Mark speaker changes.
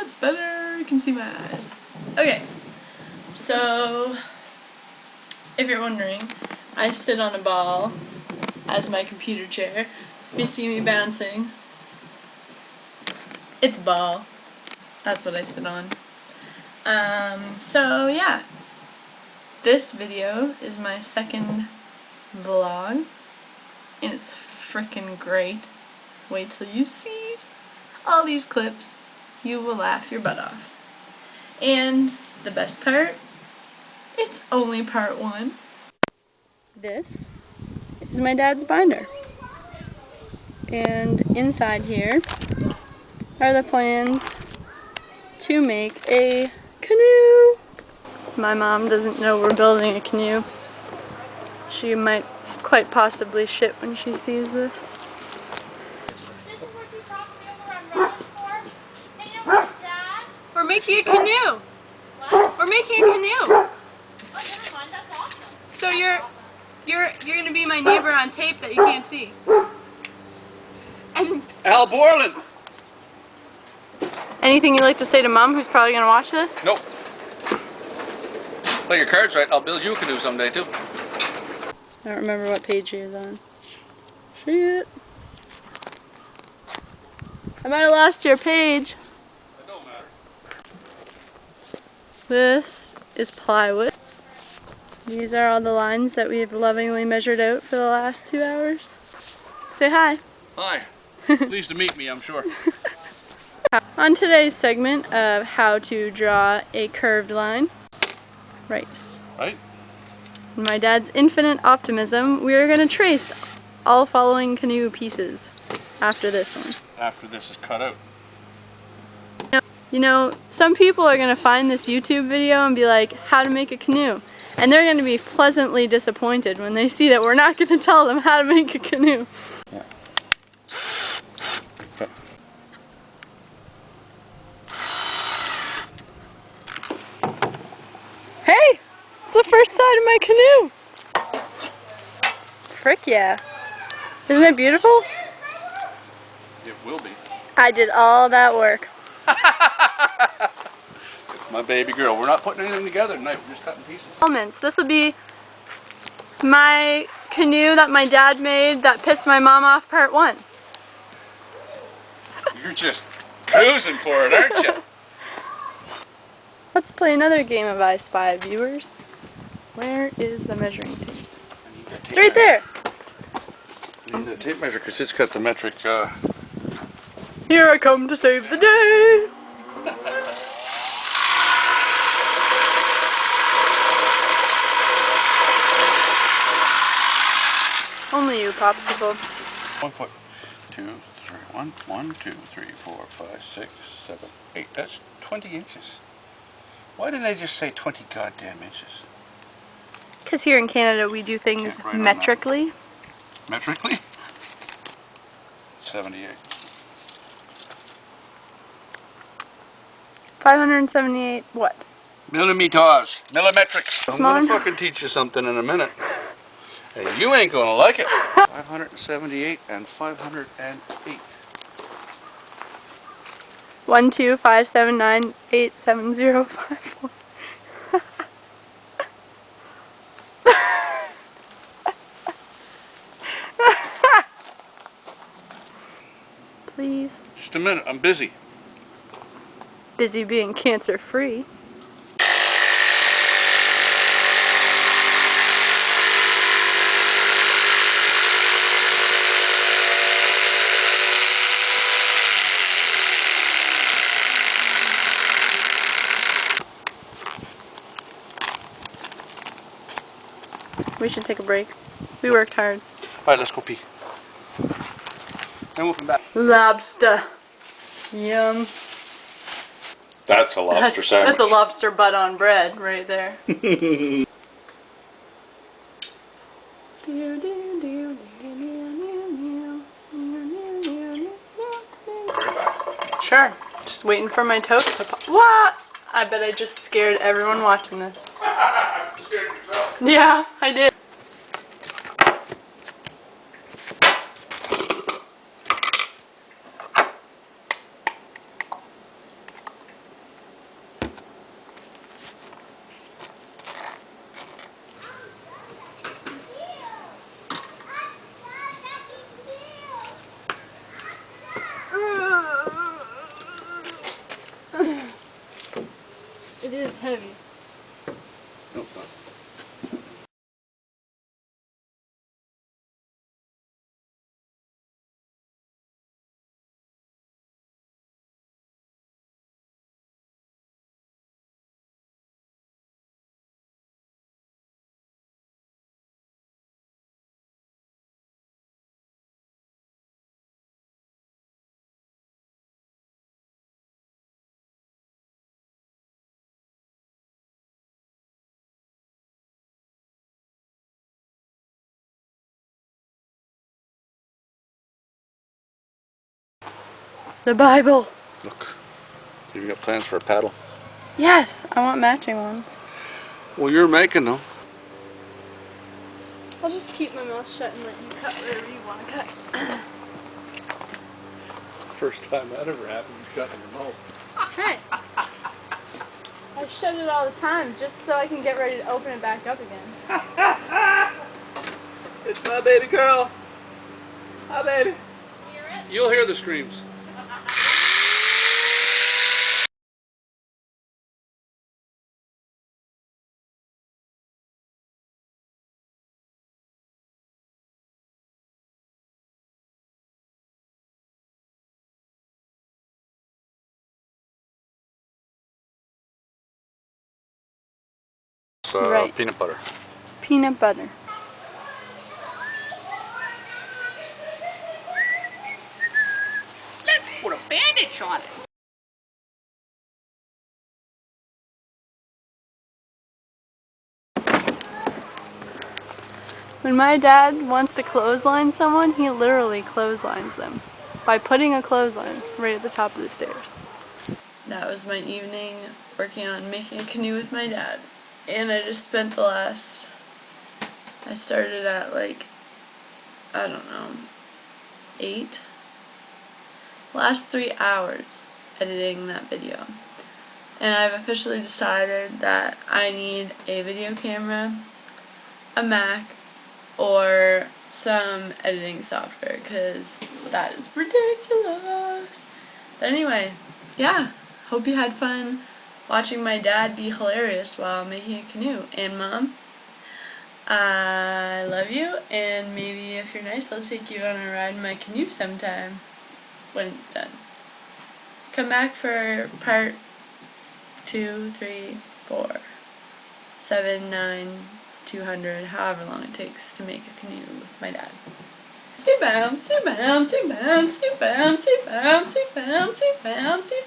Speaker 1: That's better. You can see my eyes. Okay, so if you're wondering, I sit on a ball as my computer chair. So if you see me bouncing, it's a ball. That's what I sit on. So yeah, this video is my second vlog, and it's freaking great. Wait till you see all these clips. You will laugh your butt off. And the best part, it's only part 1. This is my dad's binder. And inside here are the plans to make a canoe. My mom doesn't know we're building a canoe. She might quite possibly shit when she sees this. We're making a canoe. What? We're making a canoe. Oh, never mind. That's awesome. So you're gonna be my neighbor on tape that you can't see. And
Speaker 2: Al Borland.
Speaker 1: Anything you'd like to say to Mom, who's probably gonna watch this?
Speaker 2: Nope. Play your cards right. I'll build you a canoe someday too.
Speaker 1: I don't remember what page he is on. Shit. I might have lost your page.
Speaker 2: It don't matter.
Speaker 1: This is plywood. These are all the lines that we've lovingly measured out for the last 2 hours. Say hi.
Speaker 2: Hi. Pleased to meet me, I'm sure.
Speaker 1: On today's segment of how to draw a curved line. Right.
Speaker 2: Right?
Speaker 1: In my dad's infinite optimism, we are going to trace all following canoe pieces after this one.
Speaker 2: After this is cut out.
Speaker 1: You know, some people are going to find this YouTube video and be like, how to make a canoe. And they're going to be pleasantly disappointed when they see that we're not going to tell them how to make a canoe.
Speaker 2: Yeah.
Speaker 1: Hey! It's the first side of my canoe! Frick yeah. Isn't it beautiful?
Speaker 2: It will be.
Speaker 1: I did all that work.
Speaker 2: It's my baby girl. We're not putting anything together tonight. We're just cutting pieces.
Speaker 1: Elements. This will be my canoe that my dad made that pissed my mom off part 1.
Speaker 2: You're just cruising for it, aren't you?
Speaker 1: Let's play another game of I Spy, viewers. Where is the measuring tape? It's right there!
Speaker 2: I need the tape measure because it's got the metric.
Speaker 1: Here I come to save the day! Only you, Popsicle.
Speaker 2: 1 foot. 2, 3, 1, 2, 3, 4, 5, 6, 7, 8. That's 20 inches. Why didn't they just say 20 goddamn inches?
Speaker 1: Because here in Canada we do things metrically.
Speaker 2: Metrically? 78.
Speaker 1: 578 what?
Speaker 2: Millimeters. Millimetrics. I'm
Speaker 1: Smaller?
Speaker 2: gonna fucking teach you something in a minute. Hey, you ain't gonna like it. 578 and 508.
Speaker 1: 1, 2, 5, 7, 9, 8, 7, 0, 5, 1. Please.
Speaker 2: Just a minute, I'm busy.
Speaker 1: Busy being cancer-free. We should take a break. We worked hard.
Speaker 2: Alright, let's go pee. Then we'll come back.
Speaker 1: Lobster. Yum.
Speaker 2: That's a lobster sandwich.
Speaker 1: That's a lobster butt on bread right there. Sure. Just waiting for my toast to pop. What? I bet I just scared everyone watching this.
Speaker 2: You scared yourself.
Speaker 1: Yeah, I did. heavy.
Speaker 2: No, it's not.
Speaker 1: The Bible.
Speaker 2: Look, have you got plans for a paddle?
Speaker 1: Yes, I want matching ones.
Speaker 2: Well, you're making them.
Speaker 1: I'll just keep my mouth shut and let you cut whatever you want to cut.
Speaker 2: First time that ever happened, you shut your mouth.
Speaker 1: Hey. I shut it all the time just so I can get ready to open it back up again.
Speaker 2: It's my baby girl. Hi, baby. You'll hear the screams.
Speaker 1: Right.
Speaker 2: Peanut butter.
Speaker 1: Peanut butter.
Speaker 2: Let's put a bandage on it.
Speaker 1: When my dad wants to clothesline someone, he literally clotheslines them by putting a clothesline right at the top of the stairs. That was my evening working on making a canoe with my dad. And I just spent I started at like, I don't know, 8? Last 3 hours editing that video. And I've officially decided that I need a video camera, a Mac, or some editing software, because that is ridiculous. But anyway, yeah, hope you had fun watching my dad be hilarious while making a canoe. And Mom, I love you, and maybe if you're nice, I'll take you on a ride in my canoe sometime when it's done. Come back for part 2, 3, 4, 7, 9, 200, however long it takes to make a canoe with my dad. Bouncy, bouncy, bouncy, bouncy, bouncy, bouncy, bouncy, bouncy, bouncy.